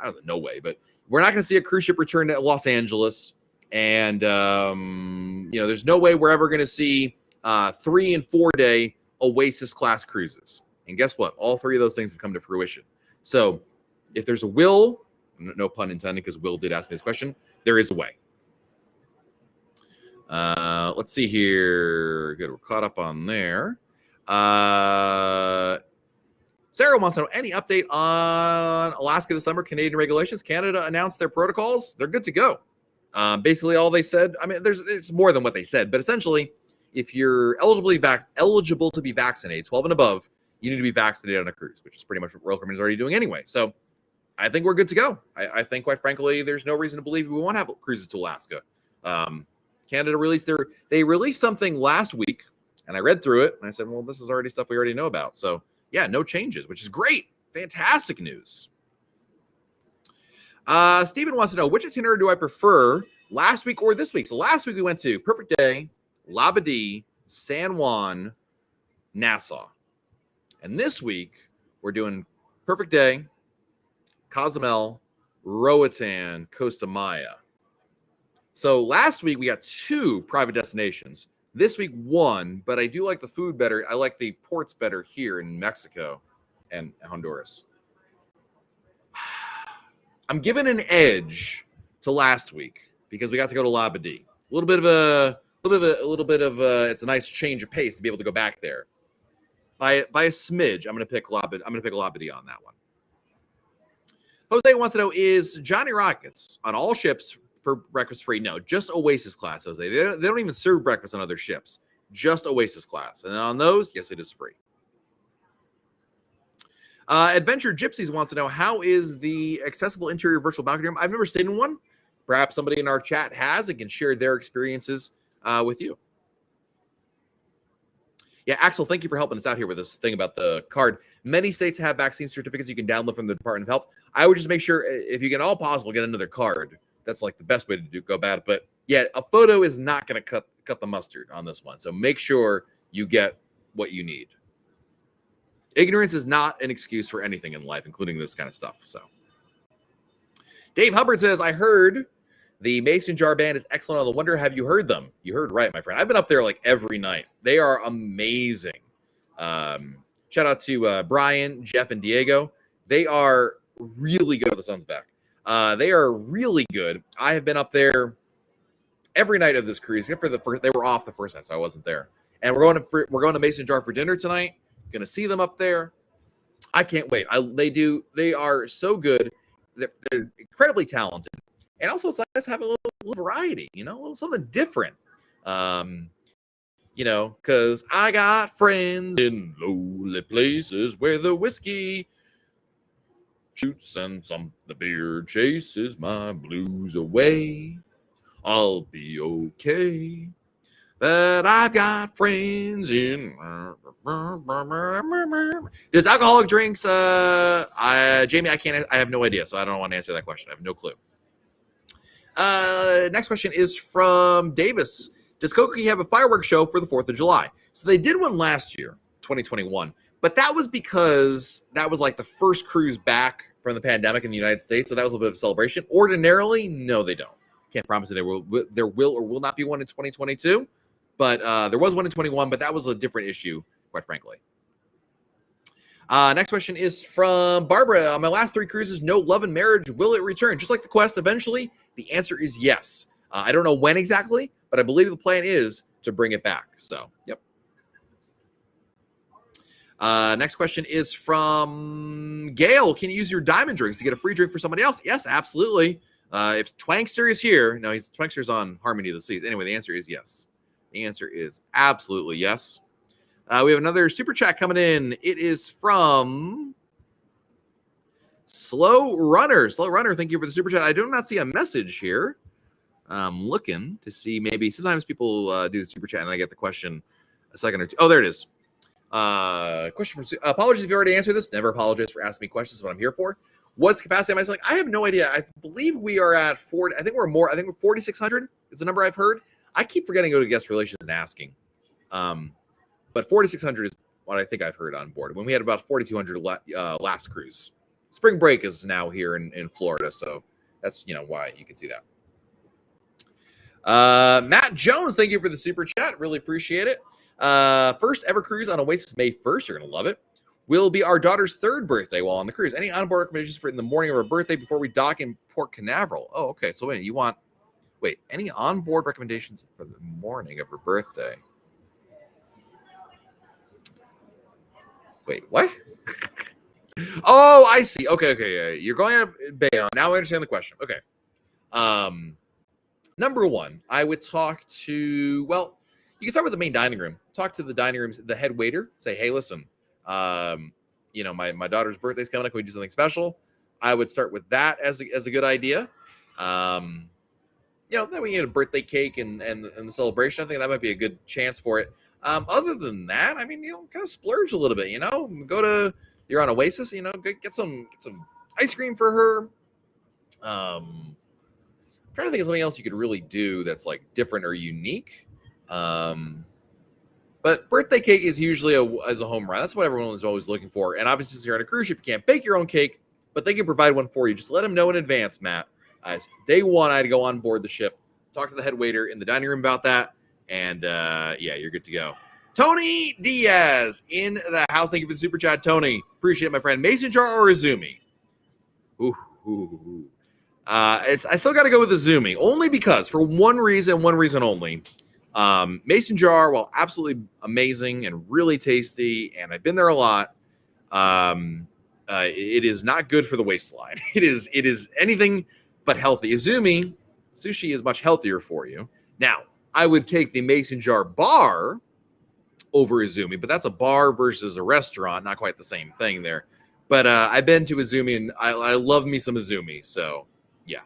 don't know, no way, but we're not going to see a cruise ship return to Los Angeles. And, there's no way we're ever going to see 3 and 4 day Oasis class cruises. And guess what? All 3 of those things have come to fruition. So if there's a will, no pun intended, because Will did ask me this question, there is a way. Let's see here. Good. We're caught up on there. Sarah wants to know any update on Alaska this summer, Canadian regulations. Canada announced their protocols. They're good to go. Basically, all they said, I mean, there's more than what they said, but essentially, if you're eligible to be vaccinated, 12 and above, you need to be vaccinated on a cruise, which is pretty much what Royal Caribbean is already doing anyway. So I think we're good to go. I think, quite frankly, there's no reason to believe we won't have cruises to Alaska. Canada released something last week, and I read through it, and I said, well, this is already stuff we already know about. So yeah, no changes, which is great. Fantastic news. Steven wants to know, which itinerary do I prefer, last week or this week? So last week we went to Perfect Day, Labadee, San Juan, Nassau. And this week we're doing Perfect Day, Cozumel, Roatan, Costa Maya. So last week we got 2 private destinations. This week 1, but I do like the food better. I like the ports better here in Mexico and Honduras. I'm giving an edge to last week because we got to go to Labadee. A little bit of it's a nice change of pace to be able to go back there. By a smidge, I'm gonna pick Labadee on that one. Jose wants to know, is Johnny Rockets on all ships for breakfast free? No, just Oasis class, Jose. They don't even serve breakfast on other ships. Just Oasis class. And on those, yes, it is free. Adventure Gypsies wants to know, how is the accessible interior virtual balcony room? I've never stayed in one. Perhaps somebody in our chat has and can share their experiences with you. Yeah, Axel, thank you for helping us out here with this thing about the card. Many states have vaccine certificates you can download from the Department of Health. I would just make sure, if you can all possible, get another card. That's like the best way to go about it. But yeah, a photo is not going to cut the mustard on this one. So make sure you get what you need. Ignorance is not an excuse for anything in life, including this kind of stuff. So Dave Hubbard says, I heard the Mason Jar Band is excellent on the Wonder. Have you heard them? You heard right, my friend. I've been up there like every night. They are amazing. Shout out to Brian, Jeff, and Diego. They are really good. The sun's back. They are really good. I have been up there every night of this cruise, except for the first. They were off the first night, so I wasn't there. And we're going to Mason Jar for dinner tonight. Going to see them up there. I can't wait. They are so good. They're incredibly talented. And also, it's nice to have a little variety, a little something different. Because I got friends in lonely places where the whiskey shoots and the beer chases my blues away. I'll be okay. But I've got friends in. Does alcoholic drinks? Jamie, I have no idea, so I don't want to answer that question. I have no clue. Next question is from Davis. Does Coco have a fireworks show for the 4th of July? So they did one last year, 2021, but that was because that was like the first cruise back from the pandemic in the United States, so that was a little bit of a celebration. Ordinarily, no, they don't. Can't promise that there will or will not be one in 2022, but there was one in 21, but that was a different issue, quite frankly. Next question is from Barbara. On my last 3 cruises, no love and marriage. Will it return? Just like the Quest eventually? The answer is yes. I don't know when exactly, but I believe the plan is to bring it back. So, yep. Next question is from Gail. Can you use your diamond drinks to get a free drink for somebody else? Yes, absolutely. If Twankster is here, no, Twankster's on Harmony of the Seas. Anyway, the answer is yes. The answer is absolutely yes. We have another super chat coming in. It is from Slow Runner. Slow Runner, thank you for the super chat. I do not see a message here. I'm looking to see, maybe sometimes people do the super chat and I get the question a second or two. Oh, there it is. Question from apologies if you already answered this. Never apologize for asking me questions. Is what I'm here for. What's the capacity of my cycling? I have no idea. I believe we are at 40. I think we're more. I think we're 4,600 is the number I've heard. I keep forgetting to go to guest relations and asking. But 4,600 is what I think I've heard on board. When we had about 4,200 last cruise. Spring break is now here in Florida, so that's why you can see that. Matt Jones, thank you for the super chat. Really appreciate it. First ever cruise on Oasis May 1st. You're going to love it. Will be our daughter's 3rd birthday while on the cruise. Any onboard recommendations for in the morning of her birthday before we dock in Port Canaveral? Oh, okay. So wait, any onboard recommendations for the morning of her birthday? Wait, what? Oh, I see. Okay. Yeah. You're going out of Bayonne. Now I understand the question. Okay. Number one, I would talk to, you can start with the main dining room. Talk to the dining room, the head waiter. Say, hey, listen, my daughter's birthday's coming up. Can we do something special? I would start with that as a good idea. Then we get a birthday cake and the celebration. I think that might be a good chance for it. Other than that, kind of splurge a little bit. You're on Oasis. Get some ice cream for her. I'm trying to think of something else you could really do that's like different or unique. But birthday cake is usually as a home run. That's what everyone is always looking for. And obviously, since you're on a cruise ship, you can't bake your own cake, but they can provide one for you. Just let them know in advance, Matt. Day one, I had to go on board the ship, talk to the head waiter in the dining room about that, and you're good to go. Tony Diaz in the house. Thank you for the super chat, Tony. Appreciate it, my friend. Mason jar or Izumi? I still got to go with Izumi, only because for one reason only. Mason jar, while absolutely amazing and really tasty, and I've been there a lot, it is not good for the waistline. It is anything but healthy. Izumi sushi is much healthier for you. Now, I would take the Mason jar bar over Izumi, but that's a bar versus a restaurant, not quite the same thing there. But I've been to Izumi, and I love me some Izumi, so yeah.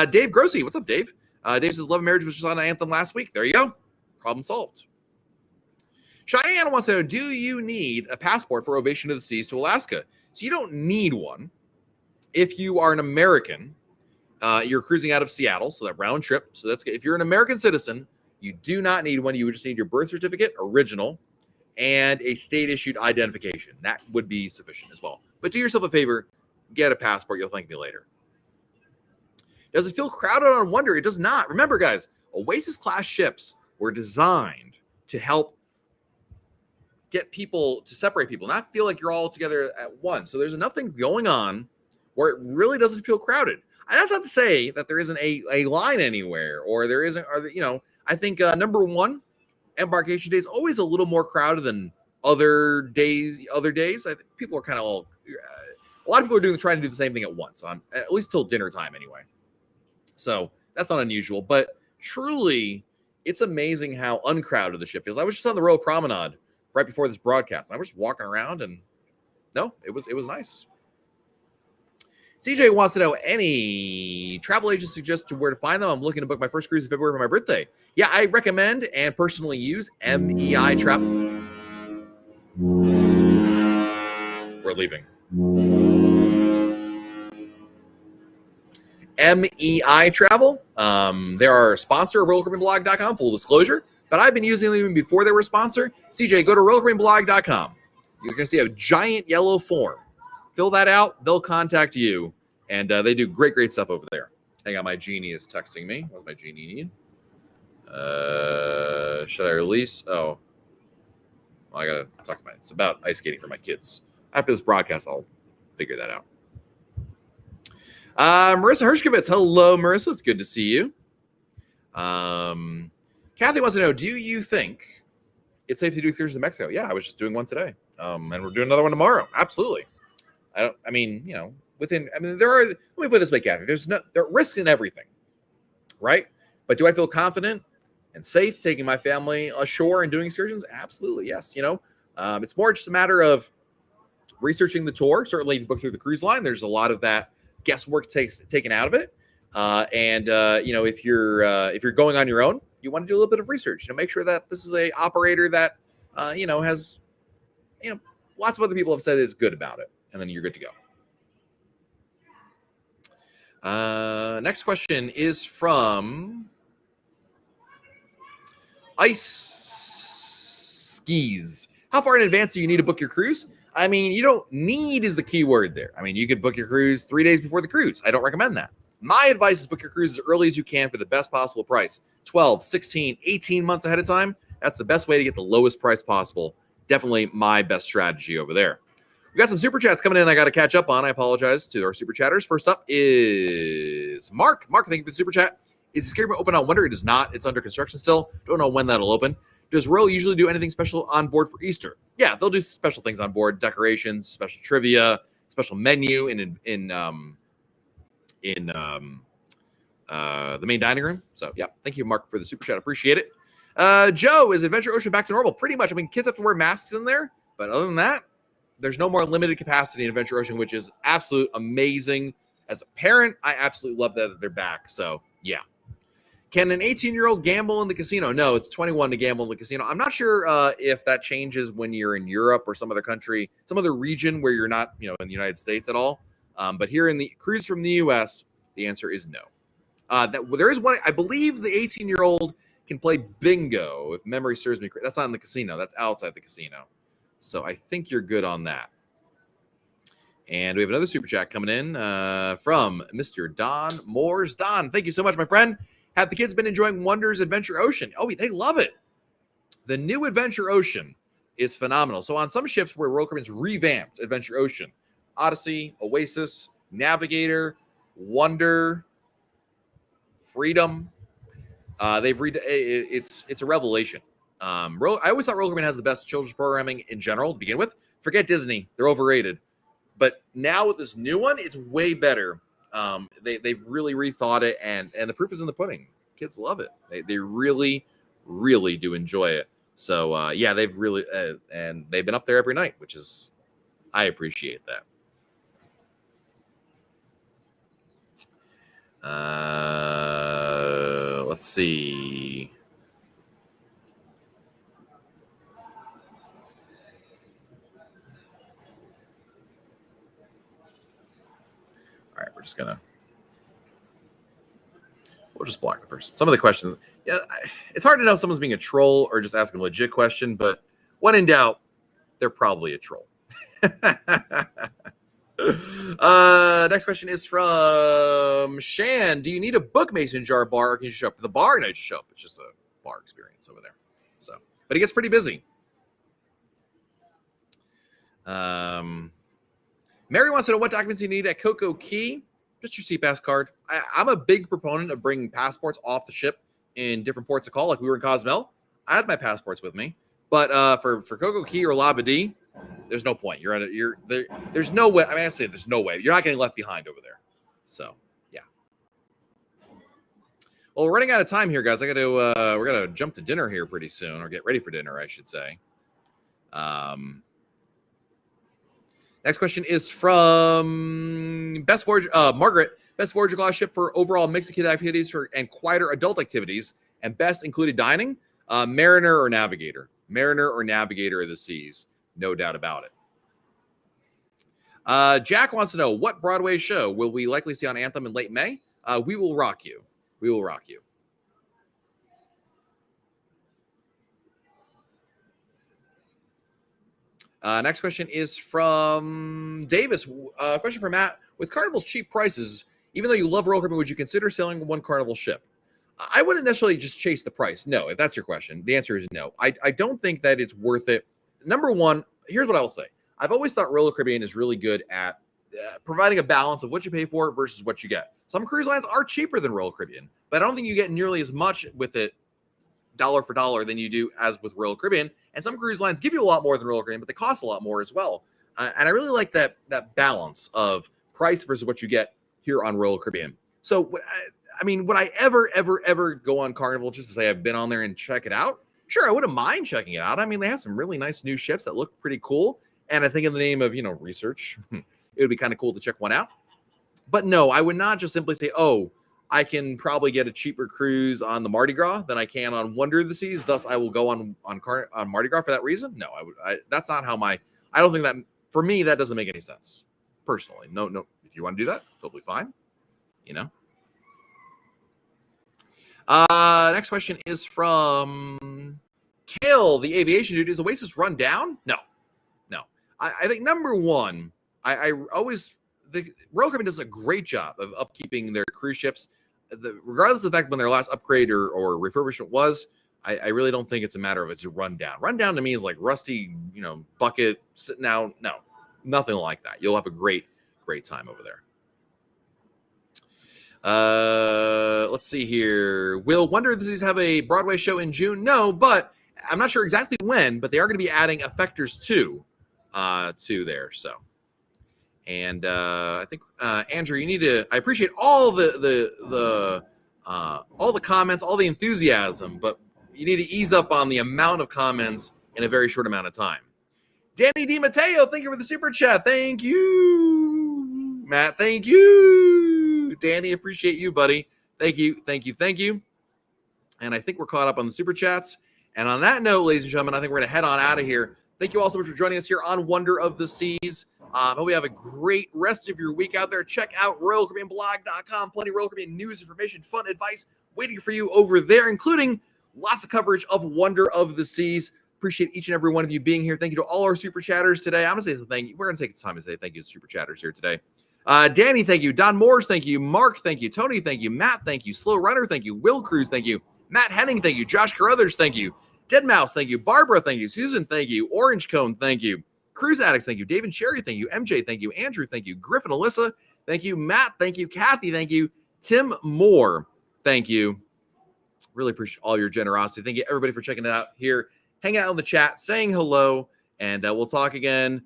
Dave Grossi, what's up, Dave? Dave says, Love and Marriage was just on Anthem last week. There you go. Problem solved. Cheyenne wants to know, do you need a passport for Ovation of the Seas to Alaska? So you don't need one. If you are an American, you're cruising out of Seattle, so that round trip. So that's good. If you're an American citizen, you do not need one. You would just need your birth certificate, original, and a state-issued identification. That would be sufficient as well. But do yourself a favor, get a passport. You'll thank me later. Does it feel crowded on Wonder? It does not. Remember, guys, Oasis-class ships were designed to help get people, to separate people, not feel like you're all together at once. So there's enough things going on where it really doesn't feel crowded. And that's not to say that there isn't a line anywhere, or there isn't, I think number one, embarkation day is always a little more crowded than other days. I think people are kind of all, a lot of people are trying to do the same thing at once, at least till dinner time anyway. So that's not unusual, but truly, it's amazing how uncrowded the ship feels. I was just on the Royal Promenade right before this broadcast. I was just walking around, and no, it was nice. CJ wants to know, any travel agents suggest where to find them? I'm looking to book my first cruise in February for my birthday. Yeah, I recommend and personally use MEI Travel. We're leaving. MEI Travel. They are a sponsor of RoyalCaribbeanBlog.com, full disclosure, but I've been using them even before they were a sponsor. CJ, go to RoyalCaribbeanBlog.com. You're going to see a giant yellow form. Fill that out. They'll contact you, and they do great stuff over there. Hang on, my genie is texting me. What does my genie need? Should I release? Oh, well, I got to talk to it's about ice skating for my kids. After this broadcast, I'll figure that out. Marissa Hershkovitz. Hello, Marissa. It's good to see you. Kathy wants to know, do you think it's safe to do excursions in Mexico. Yeah, I was just doing one today, and we're doing another one tomorrow. Absolutely. I mean, there are. Let me put it this way, Kathy. There are risks in everything, right? But do I feel confident and safe taking my family ashore and doing excursions? Absolutely, yes. It's more just a matter of researching the tour. Certainly, if you book through the cruise line, there's a lot of that guesswork taken out of it. If you're going on your own, you want to do a little bit of research. Make sure that this is a operator that has lots of other people have said is good about it, and then you're good to go. Next question is from Ice Skis. How far in advance do you need to book your cruise? I mean, you don't need is the key word there. I mean, you could book your cruise 3 days before the cruise. I don't recommend that. My advice is book your cruise as early as you can for the best possible price. 12, 16, 18 months ahead of time. That's the best way to get the lowest price possible. Definitely my best strategy over there. We got some super chats coming in I got to catch up on. I apologize to our super chatters. First up is Mark. Mark, thank you for the super chat. Is the escape room open on Wonder? It is not. It's under construction still. Don't know when that'll open. Does Royal usually do anything special on board for Easter? Yeah, they'll do special things on board, decorations, special trivia, special menu in the main dining room. So yeah, thank you, Mark, for the super chat. Appreciate it. Joe, is Adventure Ocean back to normal? Pretty much. I mean, kids have to wear masks in there, but other than that, there's no more limited capacity in Adventure Ocean, which is absolute amazing. As a parent, I absolutely love that they're back. So yeah. Can an 18-year-old gamble in the casino? No, it's 21 to gamble in the casino. I'm not sure if that changes when you're in Europe or some other country, some other region where you're not, in the United States at all. But here in the cruise from the U.S., the answer is no. There is one. I believe the 18-year-old can play bingo, if memory serves me correct. That's not in the casino. That's outside the casino. So I think you're good on that. And we have another super chat coming in from Mr. Don Moores. Don, thank you so much, my friend. Have the kids been enjoying Wonder's Adventure Ocean? Oh, they love it. The new Adventure Ocean is phenomenal. So on some ships where Royal Caribbean's revamped Adventure Ocean, Odyssey, Oasis, Navigator, Wonder, Freedom, it's a revelation. I always thought Royal Caribbean has the best children's programming in general to begin with. Forget Disney; they're overrated. But now with this new one, it's way better. They've really rethought it, and the proof is in the pudding. Kids love it. They really, really do enjoy it. So yeah, they've really and they've been up there every night, which is I appreciate that. Let's see. All right, we'll just block the person. Some of the questions, yeah, it's hard to know if someone's being a troll or just asking a legit question, but when in doubt, they're probably a troll. Next question is from Shan. Do you need a book mason jar bar, or can you show up to the bar? No, just show up. It's just a bar experience over there. So, but it gets pretty busy. Mary wants to know what documents you need at Coco Key. Just your CPass card. I'm a big proponent of bringing passports off the ship in different ports of call. Like we were in Cozumel, I had my passports with me. But for Coco Key or Labadee, there's no point. There's no way. I mean, I say there's no way. You're not getting left behind over there. So yeah. Well, we're running out of time here, guys. We're gonna jump to dinner here pretty soon, or get ready for dinner, I should say. Next question is from Best Voyage, Margaret. Best Voyager class ship for overall mix of kid activities and quieter adult activities, and best included dining. Mariner or Navigator. Mariner or Navigator of the Seas. No doubt about it. Jack wants to know, what Broadway show will we likely see on Anthem in late May? We Will Rock You. We Will Rock You. Next question is from Davis. Question for Matt. With Carnival's cheap prices, even though you love Royal Caribbean, would you consider selling one Carnival ship? I wouldn't necessarily just chase the price. No, if that's your question, the answer is no. I don't think that it's worth it. Number one, here's what I will say. I've always thought Royal Caribbean is really good at providing a balance of what you pay for versus what you get. Some cruise lines are cheaper than Royal Caribbean, but I don't think you get nearly as much with it dollar for dollar than you do as with Royal Caribbean. And some cruise lines give you a lot more than Royal Caribbean, but they cost a lot more as well. And I really like that balance of price versus what you get here on Royal Caribbean. So, I mean, would I ever go on Carnival just to say I've been on there and check it out? Sure, I wouldn't mind checking it out. I mean, they have some really nice new ships that look pretty cool. And I think in the name of, research, it would be kind of cool to check one out. But no, I would not just simply say, oh, I can probably get a cheaper cruise on the Mardi Gras than I can on Wonder of the Seas. Thus, I will go on Mardi Gras for that reason. No, that's not how I don't think that, for me, that doesn't make any sense personally. No. If you want to do that, totally fine. Next question is from Kill, the aviation dude. Is Oasis run down? No. I think number one, I always the Royal Caribbean does a great job of upkeeping their cruise ships, regardless of the fact when their last upgrade or refurbishment was. I really don't think it's a matter of it's a rundown. Rundown to me is like rusty, bucket sitting out. No, nothing like that. You'll have a great time over there. Let's see here. Will Wonder of the Seas have a Broadway show in June? No, but I'm not sure exactly when, but they are going to be adding Effectors 2 to there. So, and I think Andrew, you need to. I appreciate all the comments, all the enthusiasm, but you need to ease up on the amount of comments in a very short amount of time. Danny DiMatteo, thank you for the super chat. Thank you, Matt. Thank you, Danny. Appreciate you, buddy. Thank you. And I think we're caught up on the super chats. And on that note, ladies and gentlemen, I think we're going to head on out of here. Thank you all so much for joining us here on Wonder of the Seas. Hope you have a great rest of your week out there. Check out RoyalCaribbeanBlog.com. Plenty of Royal Caribbean news, information, fun advice waiting for you over there, including lots of coverage of Wonder of the Seas. Appreciate each and every one of you being here. Thank you to all our super chatters today. I'm going to say thank you. We're going to take the time to say thank you to super chatters here today. Danny, thank you. Don Moores, thank you. Mark, thank you. Tony, thank you. Matt, thank you. Slow Runner, thank you. Will Cruz, thank you. Matt Henning, thank you. Josh Carruthers, thank you. Dead Mouse, thank you. Barbara, thank you. Susan, thank you. Orange Cone, thank you. Cruise Addicts, thank you. David Sherry, thank you. MJ, thank you. Andrew, thank you. Griffin, Alyssa, thank you. Matt, thank you. Kathy, thank you. Tim Moore, thank you. Really appreciate all your generosity. Thank you, everybody, for checking it out here, hanging out in the chat, saying hello, and we'll talk again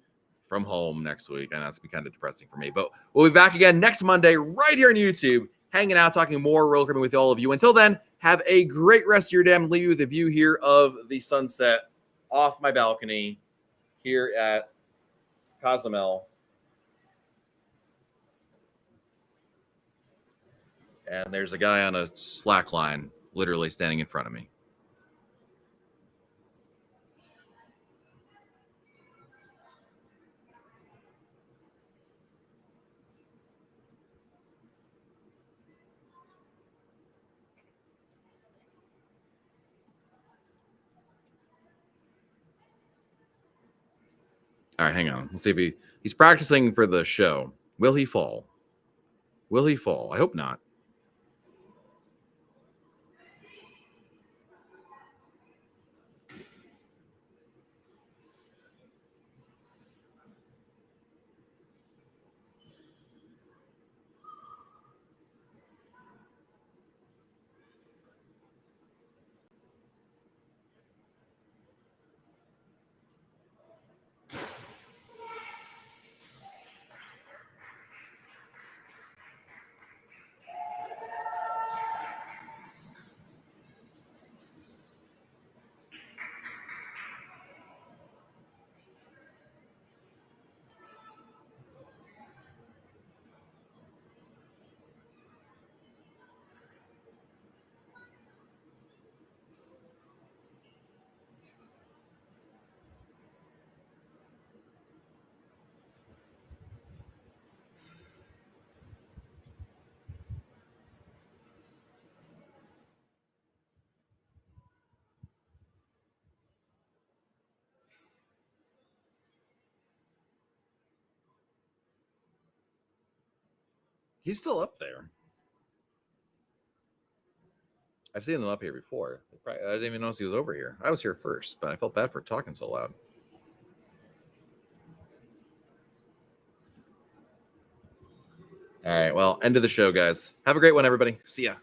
from home next week. I know it's be kind of depressing for me, but we'll be back again next Monday right here on YouTube, hanging out, talking more Royal Caribbean with all of you. Until then, have a great rest of your day. I'm going to leave you with a view here of the sunset off my balcony here at Cozumel. And there's a guy on a slack line literally standing in front of me. All right, hang on. Let's see if he's practicing for the show. Will he fall? Will he fall? I hope not. He's still up there. I've seen them up here before. I didn't even notice he was over here. I was here first, but I felt bad for talking so loud. All right, well, end of the show, guys. Have a great one, everybody. See ya.